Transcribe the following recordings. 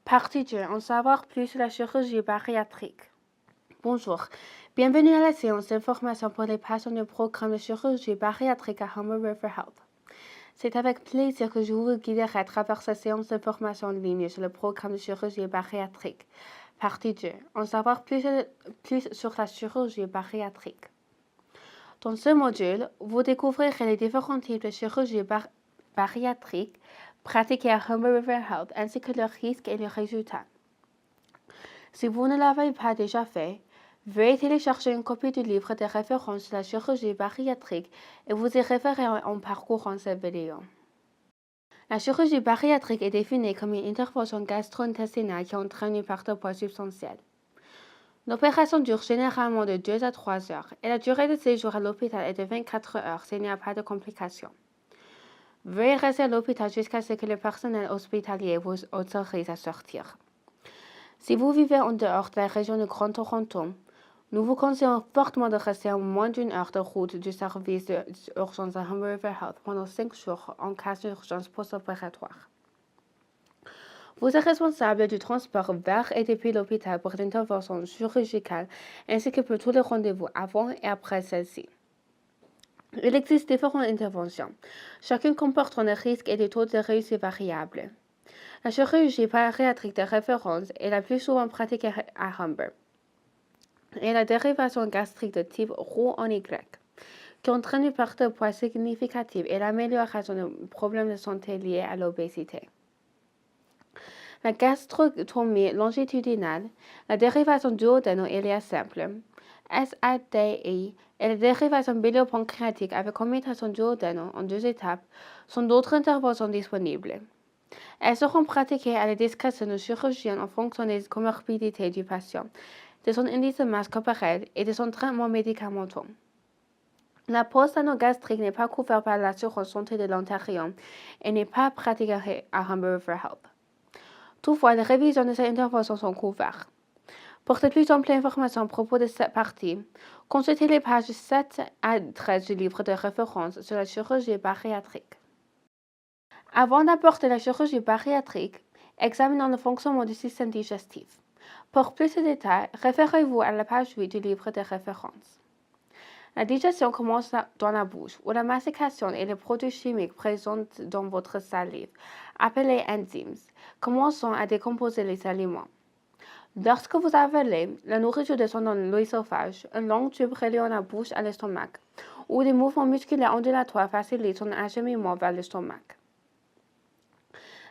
Partie 2. En savoir plus sur la chirurgie bariatrique. Bonjour. Bienvenue à la séance d'information pour les patients du programme de chirurgie bariatrique à Humber River Health. C'est avec plaisir que je vous guiderai à travers cette séance d'information en ligne sur le programme de chirurgie bariatrique. Partie 2. En savoir plus sur la chirurgie bariatrique. Dans ce module, vous découvrirez les différents types de chirurgie bariatrique pratiqués à Humber River Health ainsi que leurs risques et leurs résultats. Si vous ne l'avez pas déjà fait, veuillez télécharger une copie du livre de référence sur la chirurgie bariatrique et vous y référer en parcourant cette vidéo. La chirurgie bariatrique est définie comme une intervention gastro-intestinale qui entraîne une perte de poids substantielle. L'opération dure généralement de 2 à 3 heures et la durée de séjour à l'hôpital est de 24 heures s'il n'y a pas de complications. Veuillez rester à l'hôpital jusqu'à ce que le personnel hospitalier vous autorise à sortir. Si vous vivez en dehors de la région de Grand Toronto, nous vous conseillons fortement de rester à moins d'une heure de route du service d'urgence à Humber River Health pendant 5 jours en cas d'urgence post-opératoire. Vous êtes responsable du transport vers et depuis l'hôpital pour l'intervention chirurgicale ainsi que pour tous les rendez-vous avant et après celle-ci. Il existe différentes interventions. Chacune comportant des risques et des taux de réussite variables. La chirurgie bariatrique de référence est la plus souvent pratiquée à Humber et la dérivation gastrique de type roux en Y, qui entraîne une perte de poids significative et l'amélioration des problèmes de santé liés à l'obésité. La gastrotomie longitudinale, la dérivation duodéno-iléale simple, SADI, et la dérivation biliopancréatique avec commutation duodéno en 2 étapes sont d'autres interventions disponibles. Elles seront pratiquées à la discrétion du chirurgien en fonction des comorbidités du patient, de son indice de masse corporelle et de son traitement médicamenteux. La pose d'anneau-gastrique n'est pas couverte par l'assurance santé de l'Ontario et n'est pas pratiquée à Humber River Health. Toutefois, les révisions de ces interventions sont couvertes. Pour de plus amples informations à propos de cette partie, consultez les pages 7 à 13 du livre de référence sur la chirurgie bariatrique. Avant d'aborder la chirurgie bariatrique, examinons le fonctionnement du système digestif. Pour plus de détails, référez-vous à la page 8 du livre de référence. La digestion commence dans la bouche, où la mastication et les produits chimiques présents dans votre salive, appelés enzymes, commencent à décomposer les aliments. Lorsque vous avalez, la nourriture descend dans l'œsophage, un long tube reliant la bouche à l'estomac, où des mouvements musculaires ondulatoires facilitent son acheminement vers l'estomac.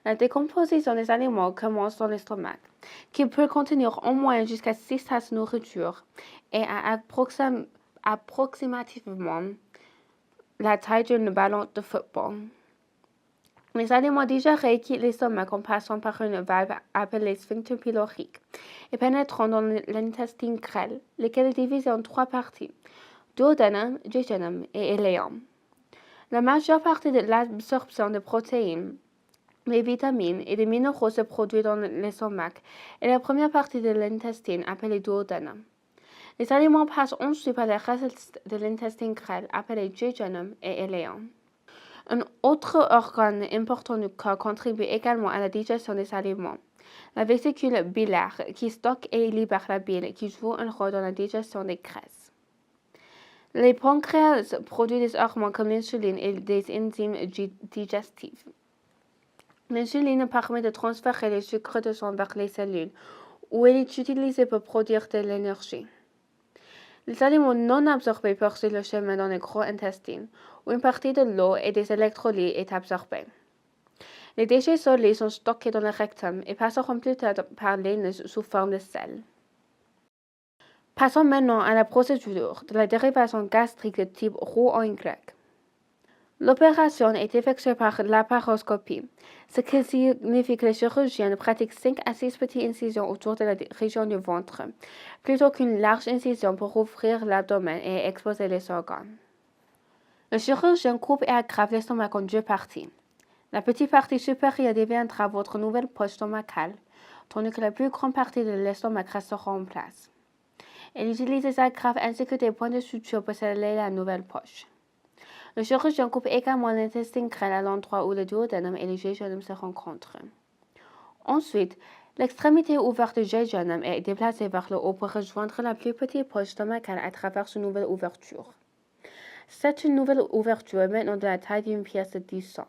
La décomposition des aliments commence dans l'estomac, qui peut contenir en moyenne jusqu'à 6 tasses de nourriture et à approximativement la taille d'un ballon de football. Les aliments digérés quittent l'estomac en passant par une valve appelée sphincter pylorique et pénétrant dans l'intestin grêle, lequel est divisé en 3 parties, duodénum, jejunum et iléum. La majeure partie de l'absorption de protéines, les vitamines et des minéraux se produit dans l'estomac et la première partie de l'intestin appelée duodénum. Les aliments passent ensuite par les restes de l'intestin grêle appelé jejunum et iléum. Un autre organe important du corps contribue également à la digestion des aliments. La vésicule biliaire qui stocke et libère la bile qui joue un rôle dans la digestion des graisses. Les pancréas produisent des hormones comme l'insuline et des enzymes digestives. L'insuline permet de transférer les sucres de sang vers les cellules, où elle est utilisée pour produire de l'énergie. Les aliments non absorbés poursuivent le chemin dans le gros intestin, où une partie de l'eau et des électrolytes est absorbée. Les déchets solides sont stockés dans le rectum et passeront plus tard par l'anus sous forme de sel. Passons maintenant à la procédure de la dérivation gastrique de type roux en Y. L'opération est effectuée par laparoscopie, ce qui signifie que le chirurgien pratique 5 à 6 petites incisions autour de la région du ventre, plutôt qu'une large incision pour ouvrir l'abdomen et exposer les organes. Le chirurgien coupe et aggrave l'estomac en 2 parties. La petite partie supérieure deviendra votre nouvelle poche stomacale, tandis que la plus grande partie de l'estomac restera en place. Il utilise des agrafes ainsi que des points de suture pour sceller la nouvelle poche. Le chirurgien coupe également l'intestin grêle à l'endroit où le duodénum et le jejunum se rencontrent. Ensuite, L'extrémité ouverte du jejunum est déplacée vers le haut pour rejoindre la plus petite poche stomacale à travers une nouvelle ouverture. C'est une nouvelle ouverture maintenant de la taille d'une pièce de 10 cents.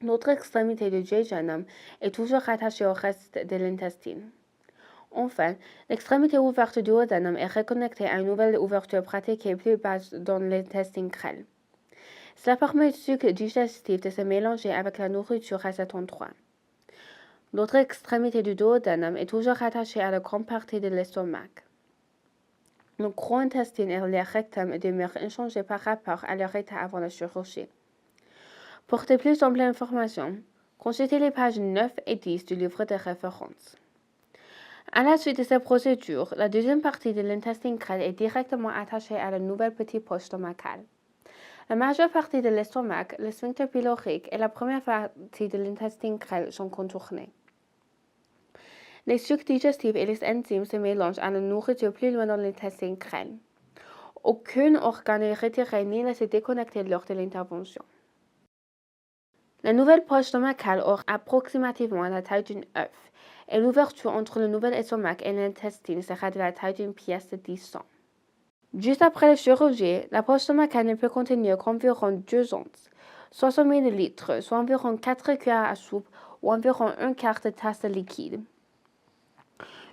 L'autre extrémité du jejunum est toujours rattachée au reste de l'intestin. Enfin, l'extrémité ouverte du duodénum est reconnectée à une nouvelle ouverture pratiquée plus basse dans l'intestin grêle. Cela permet au sucre digestif de se mélanger avec la nourriture à cet endroit. L'autre extrémité du duodénum est toujours rattachée à la grande partie de l'estomac. Le gros intestin et le rectum demeurent inchangés par rapport à leur état avant la chirurgie. Pour de plus amples informations, consultez les pages 9 et 10 du livre de référence. À la suite de cette procédure, la deuxième partie de l'intestin grêle est directement attachée à la nouvelle petite poche stomacale. La majeure partie de l'estomac, le sphincter pylorique et la première partie de l'intestin grêle sont contournés. Les sucs digestifs et les enzymes se mélangent à la nourriture plus loin dans l'intestin grêle. Aucun organe n'est retiré ni laissé déconnecter lors de l'intervention. La nouvelle poche stomacale aura approximativement la taille d'un œuf, et l'ouverture entre le nouvel estomac et l'intestin sera de la taille d'une pièce de 10 cents. Juste après la chirurgie, la poche stomacale ne peut contenir qu'environ 2 onces, 60 ml, soit environ 4 cuillères à soupe ou environ un quart de tasse de liquide.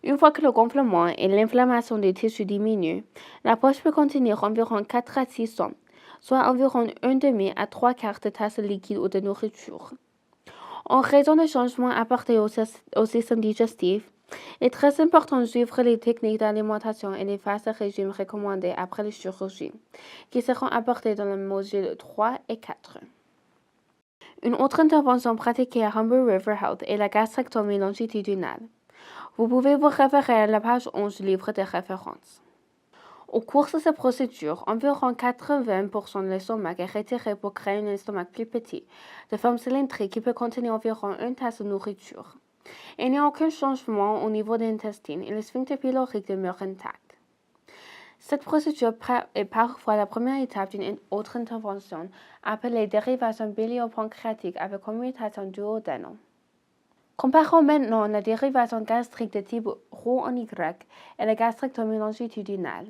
Une fois que le gonflement et l'inflammation des tissus diminuent, la poche peut contenir environ 4 à 6 onces, soit environ 1,5 à 3 quarts de tasse de liquide ou de nourriture. En raison des changements apportés au système digestif, il est très important de suivre les techniques d'alimentation et les phases de régime recommandées après la chirurgie, qui seront apportées dans le module 3 et 4. Une autre intervention pratiquée à Humber River Health est la gastrectomie longitudinale. Vous pouvez vous référer à la page 11 du livre de référence. Au cours de cette procédure, environ 80% de l'estomac est retiré pour créer un estomac plus petit, de forme cylindrique qui peut contenir environ une tasse de nourriture. Il n'y a aucun changement au niveau de l'intestin et le sphincter pylorique demeure intact. Cette procédure est parfois la première étape d'une autre intervention appelée dérivation bilio-pancréatique avec commutation duodénale. Comparons maintenant la dérivation gastrique de type roux en Y et la gastrectomie longitudinale.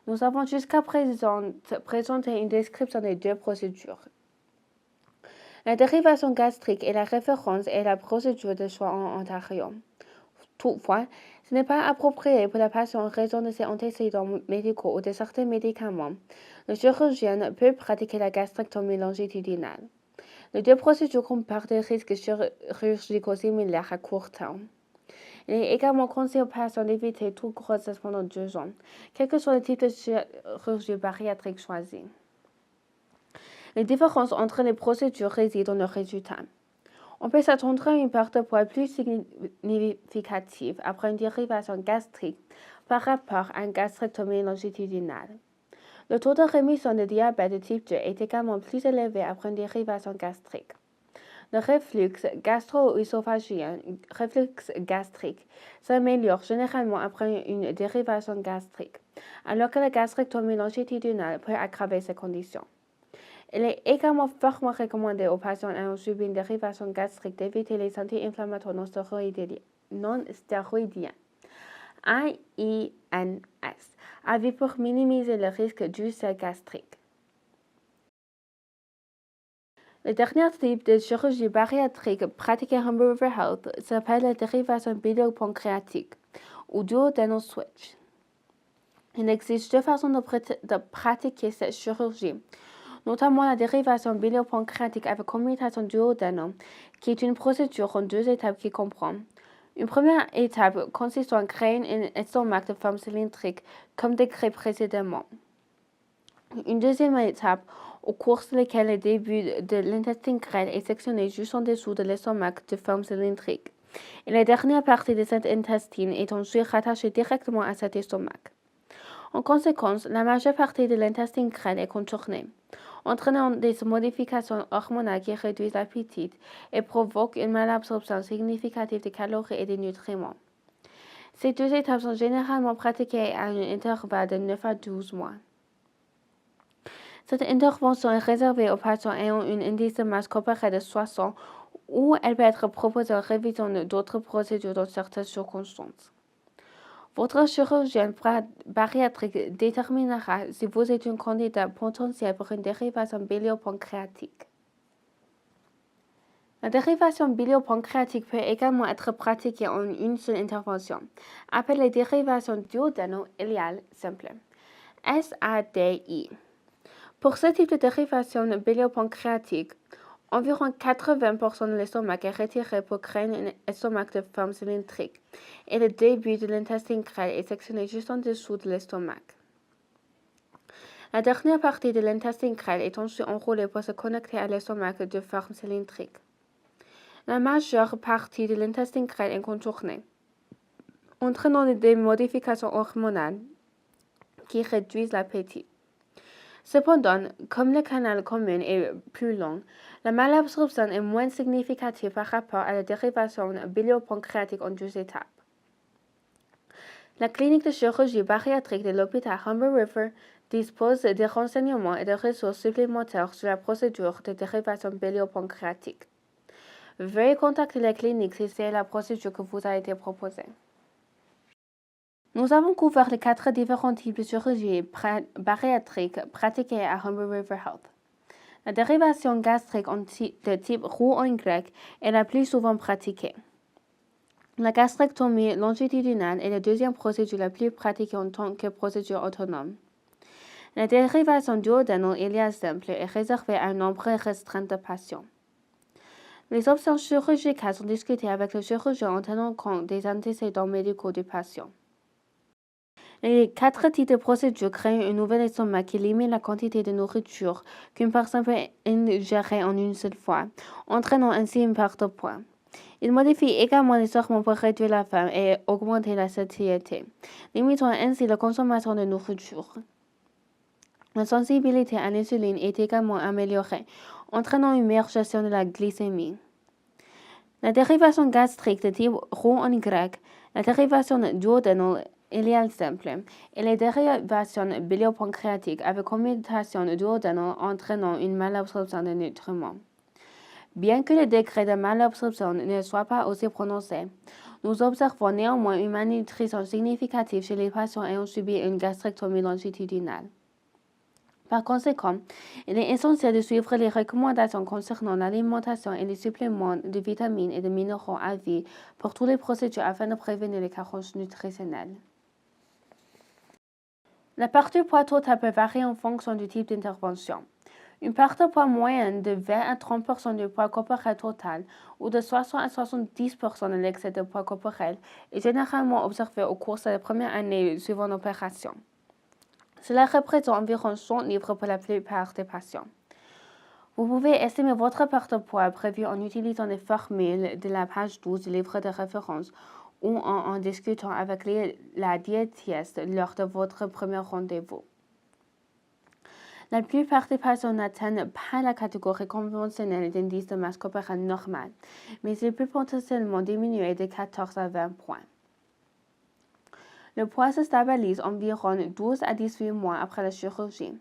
Nous avons jusqu'à présent présenté une description des deux procédures. La dérivation gastrique est la référence et la procédure de choix en Ontario. Toutefois, ce n'est pas approprié pour la patiente en raison de ses antécédents médicaux ou de certains médicaments. Le chirurgien peut pratiquer la gastrectomie longitudinale. Les deux procédures comportent des risques chirurgicaux similaires à court terme. Il est également conseillé aux patients d'éviter toute grossesse pendant 2 ans, quel que soit le type de chirurgie bariatrique choisi. Les différences entre les procédures résident dans leurs résultats. On peut s'attendre à une perte de poids plus significative après une dérivation gastrique par rapport à une gastrectomie longitudinale. Le taux de rémission de diabète de type 2 est également plus élevé après une dérivation gastrique. Le reflux gastro-œsophagien, reflux gastrique, s'améliore généralement après une dérivation gastrique, alors que la gastrectomie longitudinale peut aggraver ces conditions. Il est également fortement recommandé aux patients ayant subi une dérivation gastrique d'éviter les anti-inflammatoires non stéroïdiens, AINS, à vie pour minimiser le risque d'ulcère gastrique. Le dernier type de chirurgie bariatrique pratiquée à Humber River Health s'appelle la dérivation bilio-pancréatique ou duodenal switch. Il existe 2 façons de pratiquer cette chirurgie, notamment la dérivation bilio-pancréatique avec commutation duodénale, qui est une procédure en 2 étapes qui comprend. Une première étape consiste en créer un estomac de forme cylindrique, comme décrit précédemment. Une deuxième étape, au cours de laquelle le début de l'intestin grêle est sectionné juste en dessous de l'estomac de forme cylindrique, et la dernière partie de cet intestin est ensuite rattachée directement à cet estomac. En conséquence, la majeure partie de l'intestin grêle est contournée, entraînant des modifications hormonales qui réduisent l'appétit et provoquent une malabsorption significative de calories et de nutriments. Ces 2 étapes sont généralement pratiquées à un intervalle de 9 à 12 mois. Cette intervention est réservée aux patients ayant un indice de masse corporelle de 60 ou elle peut être proposée en révision d'autres procédures dans certaines circonstances. Votre chirurgien bariatrique déterminera si vous êtes un candidat potentiel pour une dérivation biliopancréatique. La dérivation biliopancréatique peut également être pratiquée en une seule intervention, appelée dérivation duodéno-iléale simple, SADI. Pour ce type de dérivation biliopancréatique, environ 80% de l'estomac est retiré pour créer un estomac de forme cylindrique, et le début de l'intestin grêle est sectionné juste en dessous de l'estomac. La dernière partie de l'intestin grêle est ensuite enroulée pour se connecter à l'estomac de forme cylindrique. La majeure partie de l'intestin grêle est contournée, entraînant des modifications hormonales qui réduisent l'appétit. Cependant, comme le canal commun est plus long, la malabsorption est moins significative par rapport à la dérivation biliopancréatique en 2 étapes. La clinique de chirurgie bariatrique de l'hôpital Humber River dispose de renseignements et de ressources supplémentaires sur la procédure de dérivation biliopancréatique. Veuillez contacter la clinique si c'est la procédure que vous a été proposée. Nous avons couvert les 4 différents types de chirurgie bariatrique pratiqués à Humber River Health. La dérivation gastrique de type roux en Y est la plus souvent pratiquée. La gastrectomie longitudinale est la deuxième procédure la plus pratiquée en tant que procédure autonome. La dérivation duodéno-iléale simple est réservée à un nombre restreint de patients. Les options chirurgicales sont discutées avec le chirurgien en tenant compte des antécédents médicaux du patient. Les 4 types de procédures créent un nouvel estomac qui limite la quantité de nourriture qu'une personne peut ingérer en une seule fois, entraînant ainsi une perte de poids. Il modifie également les hormones pour réduire la faim et augmenter la satiété, limitant ainsi la consommation de nourriture. La sensibilité à l'insuline est également améliorée, entraînant une meilleure gestion de la glycémie. La dérivation gastrique de type roux en Y, la dérivation duodéno-iléale simple et les dérivations biliopancréatiques avec commutation duodénale entraînant une malabsorption de nutriments. Bien que le degré de malabsorption ne soit pas aussi prononcé, nous observons néanmoins une malnutrition significative chez les patients ayant subi une gastrectomie longitudinale. Par conséquent, il est essentiel de suivre les recommandations concernant l'alimentation et les suppléments de vitamines et de minéraux à vie pour toutes les procédures afin de prévenir les carences nutritionnelles. La perte de poids totale peut varier en fonction du type d'intervention. Une perte de poids moyenne de 20 à 30% du poids corporel total ou de 60 à 70% de l'excès de poids corporel est généralement observée au cours de la première année suivant l'opération. Cela représente environ 100 livres pour la plupart des patients. Vous pouvez estimer votre perte de poids prévue en utilisant les formules de la page 12 du livre de référence ou en discutant avec la diététiste lors de votre premier rendez-vous. La plupart des patients n'atteignent pas la catégorie conventionnelle d'indice de masse corporelle normale, mais il peut potentiellement diminuer de 14 à 20 points. Le poids se stabilise environ 12 à 18 mois après la chirurgie.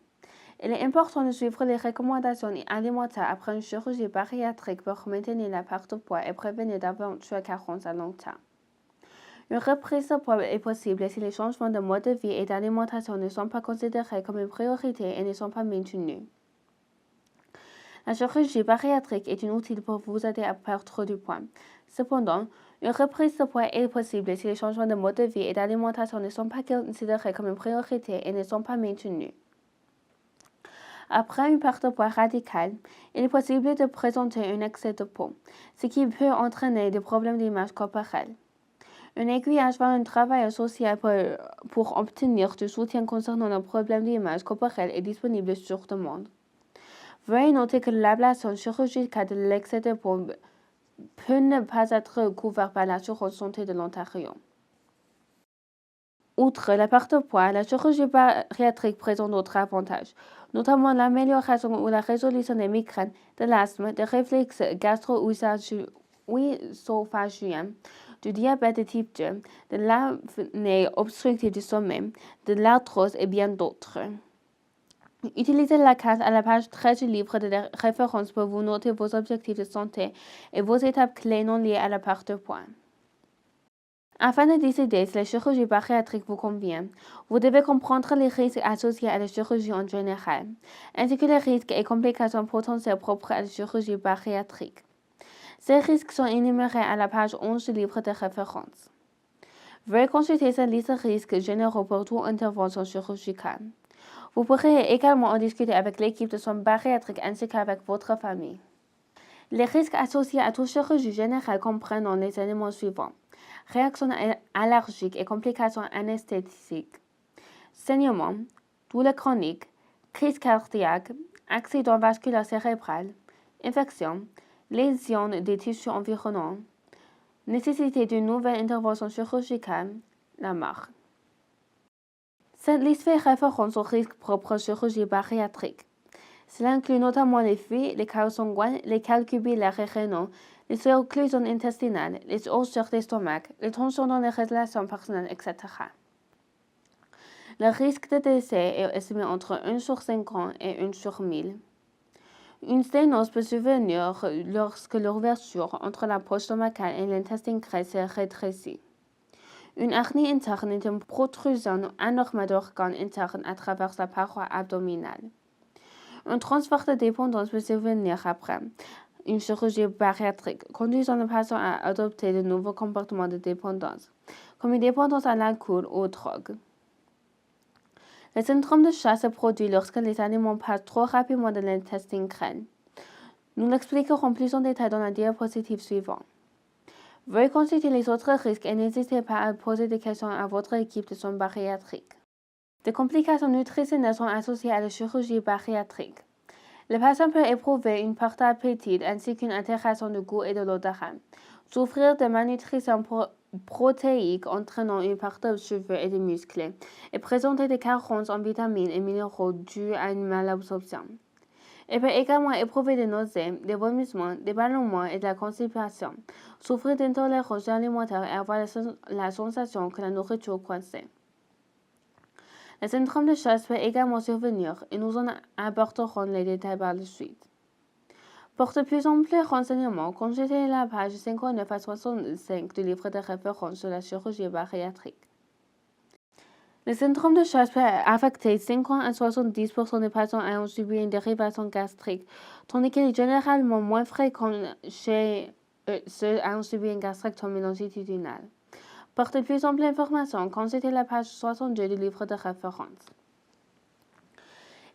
Il est important de suivre les recommandations alimentaires après une chirurgie bariatrique pour maintenir la perte de poids et prévenir d'éventuelles carences à long terme. Une reprise de poids est possible si les changements de mode de vie et d'alimentation ne sont pas considérés comme une priorité et ne sont pas maintenus. La chirurgie bariatrique est un outil pour vous aider à perdre du poids. Cependant, une reprise de poids est possible si les changements de mode de vie et d'alimentation ne sont pas considérés comme une priorité et ne sont pas maintenus. Après une perte de poids radicale, il est possible de présenter un excès de peau, ce qui peut entraîner des problèmes d'image corporelle. Un aiguillage vers un travail social pour obtenir du soutien concernant le problème d'image corporelle est disponible sur demande. Veuillez noter que l'ablation chirurgicale de l'excès de peau peut ne pas être couverte par l'assurance santé de l'Ontario. Outre la perte de poids, la chirurgie bariatrique présente d'autres avantages, notamment l'amélioration ou la résolution des migraines, de l'asthme, des réflexes gastro-œsophagiens, du diabète de type 2, de l'apnée obstructive du sommeil, de l'arthrose et bien d'autres. Utilisez la case à la page 13 du livre de référence pour vous noter vos objectifs de santé et vos étapes clés non liées à la part de poids. Afin de décider si la chirurgie bariatrique vous convient, vous devez comprendre les risques associés à la chirurgie en général, ainsi que les risques et complications potentielles propres à la chirurgie bariatrique. Ces risques sont énumérés à la page 11 du livre de référence. Veuillez consulter cette liste de risques généraux pour toute intervention chirurgicale. Vous pourrez également en discuter avec l'équipe de soins bariatriques ainsi qu'avec votre famille. Les risques associés à toute chirurgie générale comprennent les éléments suivants: réactions allergiques et complications anesthésiques, saignement, douleurs chroniques, crise cardiaque, accident vasculaire cérébral, infection, lésions des tissus environnants, nécessité d'une nouvelle intervention chirurgicale, la mort. Cette liste fait référence aux risques propres aux chirurgies bariatriques. Cela inclut notamment les fuites, les chaos sanguins, les cals cubillaires et rénaux, les occlusions intestinales, les ulcères d'estomac, les tensions dans les relations personnelles, etc. Le risque de décès est estimé entre 1 sur 50 et 1 sur 1000. Une sténose peut survenir lorsque l'ouverture entre la poche stomacale et l'intestin grêle se rétrécit. Une hernie interne est une protrusion anormale d'organes internes à travers la paroi abdominale. Un transfert de dépendance peut survenir après une chirurgie bariatrique, conduisant le patient à adopter de nouveaux comportements de dépendance, comme une dépendance à l'alcool ou aux drogues. Le syndrome de chasse se produit lorsque les aliments passent trop rapidement de l'intestin grêle. Nous l'expliquerons plus en détail dans la diapositive suivante. Veuillez consulter les autres risques et n'hésitez pas à poser des questions à votre équipe de soins bariatriques. Des complications nutritionnelles sont associées à la chirurgie bariatrique. Le patient peut éprouver une perte d'appétit ainsi qu'une altération du goût et de l'odorat, souffrir de malnutrition protéique entraînant une perte de cheveux et de muscles, et présenter des carences en vitamines et minéraux dues à une malabsorption. Il peut également éprouver des nausées, des vomissements, des ballonnements et de la constipation, souffrir d'intolérance alimentaire et avoir la sensation que la nourriture est coincée. Le syndrome de chasse peut également survenir et nous en aborderons les détails par la suite. Pour de plus amples renseignements, consultez la page 59 à 65 du livre de référence sur la chirurgie bariatrique. Le syndrome de chasse peut affecter 50 à 70% des patients ayant subi une dérivation gastrique, tandis qu'il est généralement moins fréquent chez ceux ayant subi une gastrectomie longitudinale. Pour de plus amples informations, consultez la page 62 du livre de référence.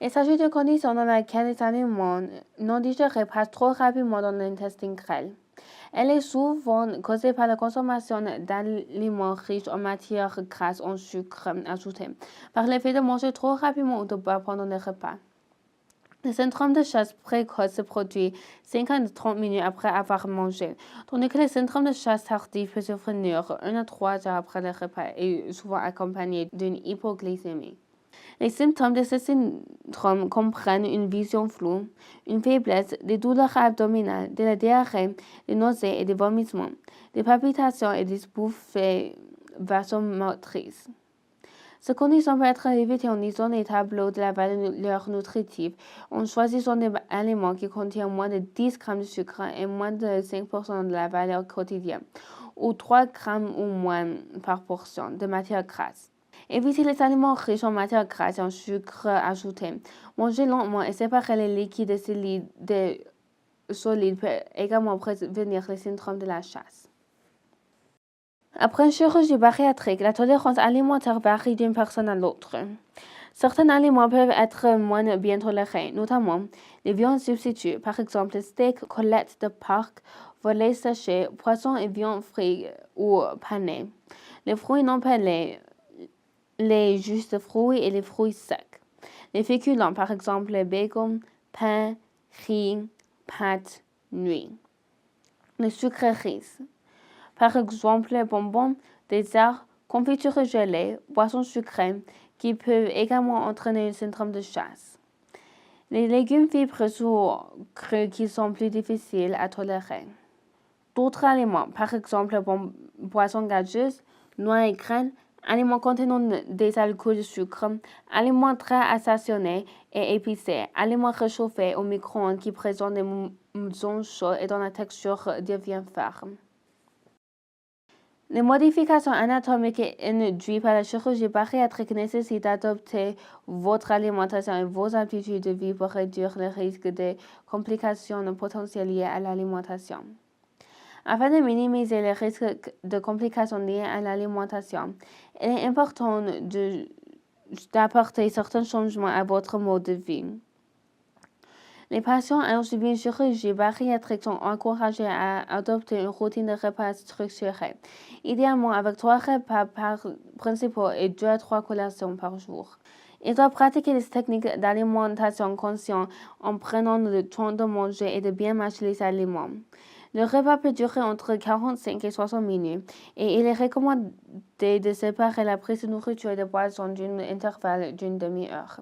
Il s'agit de conditions dans lesquelles les aliments non digérés passent trop rapidement dans l'intestin grêle. Elle est souvent causée par la consommation d'aliments riches en matières grasses en sucre ajouté, par l'effet de manger trop rapidement ou de boire pendant les repas. Le syndrome de chasse précoce se produit 5 à 30 minutes après avoir mangé, tandis que le syndrome de chasse tardif peut survenir 1 à 3 heures après le repas et souvent accompagné d'une hypoglycémie. Les symptômes de ce syndrome comprennent une vision floue, une faiblesse, des douleurs abdominales, de la diarrhée, des nausées et des vomissements, des palpitations et des bouffées vasomotrices. Ces conditions peuvent être évitées en lisant les tableaux de la valeur nutritive, en choisissant des aliments qui contiennent moins de 10 grammes de sucre et moins de 5% de la valeur quotidienne, ou 3 grammes ou moins par portion de matière grasse. Évitez les aliments riches en matière grasse et en sucre ajouté. Mangez lentement et séparez les liquides des solides peut également prévenir le syndrome de la chasse. Après une chirurgie bariatrique, la tolérance alimentaire varie d'une personne à l'autre. Certains aliments peuvent être moins bien tolérés, notamment les viandes substituts, par exemple steak, côtelettes de porc, volailles séchées, poissons et viandes frites ou panées, les fruits non pelés, les jus de fruits et les fruits secs. Les féculents, par exemple les bacon, pain, riz, pâtes, nuits. Les sucreries, par exemple les bonbons, desserts, confitures gelées, boissons sucrées, qui peuvent également entraîner un syndrome de chasse. Les légumes fibreux ou crus qui sont plus difficiles à tolérer. D'autres aliments, par exemple boissons gazeuses, noix et graines, aliments contenant des alcools de sucre, aliments très assaisonnés et épicés, aliments réchauffés au micro-ondes qui présentent des mousons chauds et dont la texture devient ferme. Les modifications anatomiques induites par la chirurgie bariatrique nécessitent d'adopter votre alimentation et vos habitudes de vie pour réduire le risque de complications potentielles liées à l'alimentation. Afin de minimiser les risques de complications liées à l'alimentation, il est important d'apporter certains changements à votre mode de vie. Les patients ayant subi une chirurgie bariatrique sont encouragés à adopter une routine de repas structurée, idéalement avec 3 repas principaux et 2 à 3 collations par jour. Ils doivent pratiquer des techniques d'alimentation consciente en prenant le temps de manger et de bien mâcher les aliments. Le repas peut durer entre 45 et 60 minutes et il est recommandé de séparer la prise de nourriture et de boisson d'un intervalle d'une demi-heure.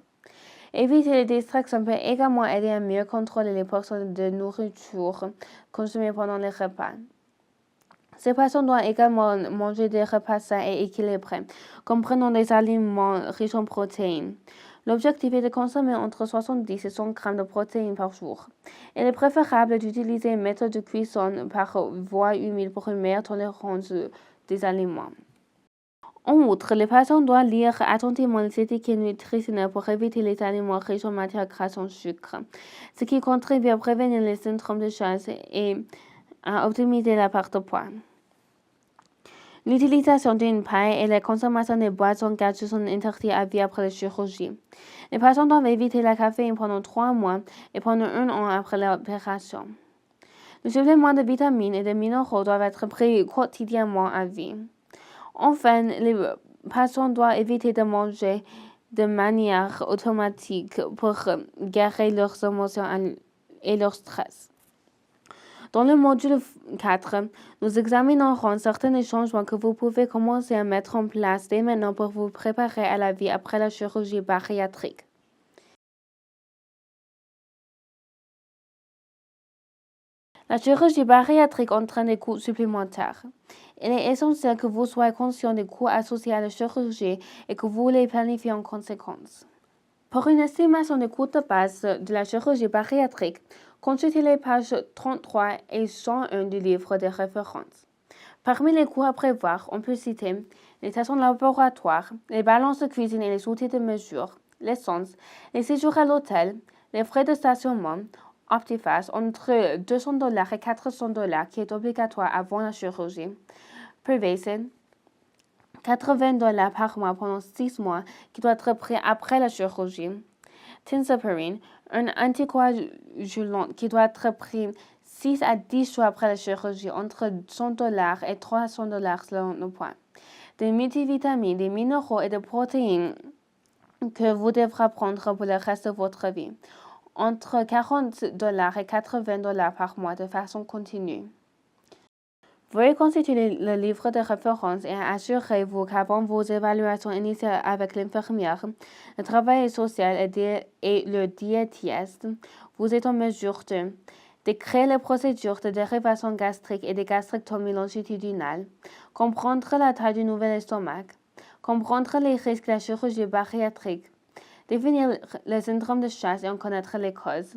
Éviter les distractions peut également aider à mieux contrôler les portions de nourriture consommées pendant les repas. Ces patients doivent également manger des repas sains et équilibrés, comprenant des aliments riches en protéines. L'objectif est de consommer entre 70 et 100 grammes de protéines par jour. Il est préférable d'utiliser une méthode de cuisson par voie humide pour une meilleure tolérance des aliments. En outre, les patients doivent lire attentivement les étiquettes nutritionnelles pour éviter les aliments riches en matières grasses en sucre, ce qui contribue à prévenir les syndromes de chasse et à optimiser la perte de poids. L'utilisation d'une paille et la consommation de boissons gazeuses sont interdites à vie après la chirurgie. Les patients doivent éviter la caféine pendant 3 mois et pendant 1 an après l'opération. Les suppléments de vitamines et de minéraux doivent être pris quotidiennement à vie. Enfin, les patients doivent éviter de manger de manière automatique pour gérer leurs émotions et leur stress. Dans le module 4, nous examinerons certains changements que vous pouvez commencer à mettre en place dès maintenant pour vous préparer à la vie après la chirurgie bariatrique. La chirurgie bariatrique entraîne des coûts supplémentaires. Il est essentiel que vous soyez conscient des coûts associés à la chirurgie et que vous les planifiez en conséquence. Pour une estimation des coûts de base de la chirurgie bariatrique, consultez les pages 33 et 101 du livre de référence. Parmi les coûts à prévoir, on peut citer les tests laboratoires, les balances de cuisine et les outils de mesure, l'essence, les séjours à l'hôtel, les frais de stationnement, Optifast entre $200 et $400 qui est obligatoire avant la chirurgie. Prevacin, $80 par mois pendant 6 mois qui doit être pris après la chirurgie. Tinzaparine, un anticoagulant qui doit être pris 6 à 10 jours après la chirurgie entre $100 et $300 selon le poids. Des multivitamines, des minéraux et des protéines que vous devrez prendre pour le reste de votre vie. Entre $40 et $80 par mois de façon continue. Veuillez consulter le livre de référence et assurez-vous qu'avant vos évaluations initiales avec l'infirmière, le travail social et le diétiste, vous êtes en mesure de créer les procédures de dérivation gastrique et de gastrectomie longitudinale, comprendre la taille du nouvel estomac, comprendre les risques de la chirurgie bariatrique, définir le syndrome de chasse et en connaître les causes.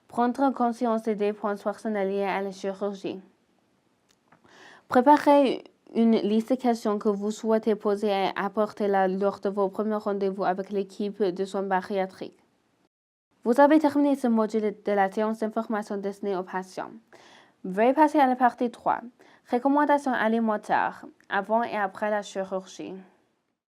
Prendre conscience des dépenses personnelles liées à la chirurgie. Préparez une liste de questions que vous souhaitez poser et apportez-la lors de vos premiers rendez-vous avec l'équipe de soins bariatriques. Vous avez terminé ce module de la séance d'information destinée aux patients. Veuillez passer à la partie 3. Recommandations alimentaires avant et après la chirurgie.